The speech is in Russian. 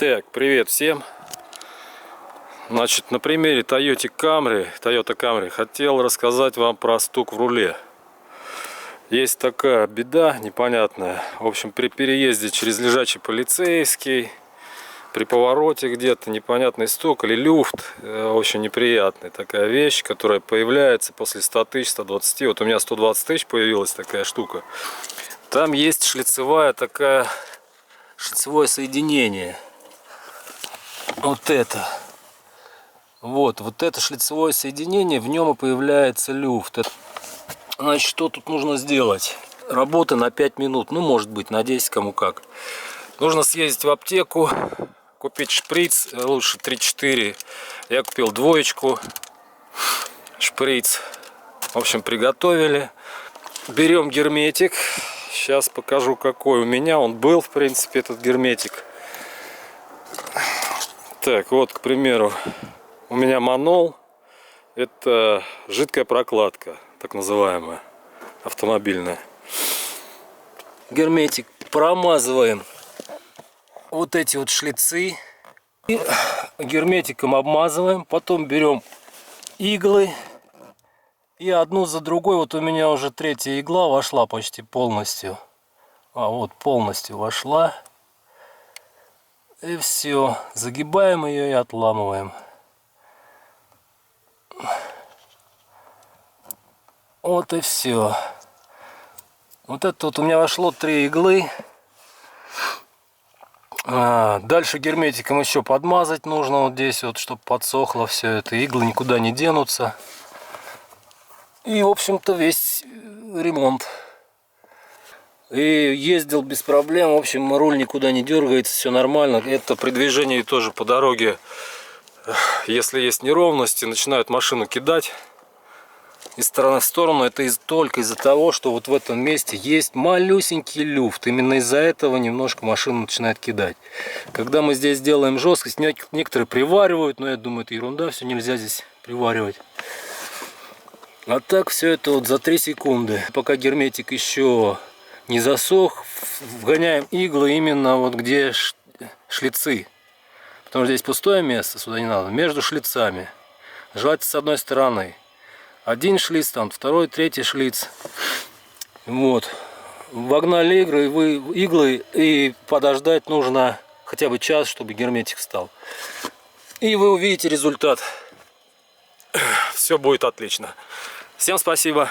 Так, привет всем. Значит, на примере Toyota Camry хотел рассказать вам про стук в руле. Есть такая беда непонятная. В общем, при переезде через лежачий полицейский, при повороте где-то непонятный стук или люфт, очень неприятный. Такая вещь, которая появляется после 100 тысяч, 120. Вот у меня 120 тысяч появилась такая штука. Там есть шлицевое соединение. Вот это шлицевое соединение, в нем и появляется люфт. Значит, что тут нужно сделать? Работа на 5 минут, ну может быть на 10, кому как. Нужно съездить в аптеку, купить шприц, лучше 3-4. Я купил двоечку, шприц. В общем, приготовили. Берем герметик. Сейчас покажу, какой у меня. Он был, в принципе, этот герметик. Так, вот, к примеру, у меня Манол. Это жидкая прокладка, так называемая, автомобильная. Герметик промазываем вот эти вот шлицы. И герметиком обмазываем. Потом берем иглы. И одну за другой. Вот у меня уже третья игла вошла почти полностью. Вот полностью вошла. И все, загибаем ее и отламываем. Вот и все. Вот это вот у меня вошло 3 иглы. Дальше герметиком еще подмазать нужно вот здесь вот, чтобы подсохло все это. Иглы никуда не денутся. И в общем-то весь ремонт. И ездил без проблем, в общем, руль никуда не дергается, все нормально. Это при движении тоже по дороге, если есть неровности, начинают машину кидать из стороны в сторону. Это только из-за того, что вот в этом месте есть малюсенький люфт. Именно из-за этого немножко машину начинает кидать. Когда мы здесь делаем жесткость, некоторые приваривают, но я думаю, это ерунда, все нельзя здесь приваривать. А так все это вот за 3 секунды. Пока герметик еще не засох, вгоняем иглы именно вот где шлицы. Потому что здесь пустое место, сюда не надо. Между шлицами. Желательно с одной стороны. Один шлиц, там второй, третий шлиц. Вот. Вогнали иглы и подождать нужно хотя бы час, чтобы герметик встал. И вы увидите результат. Все будет отлично. Всем спасибо.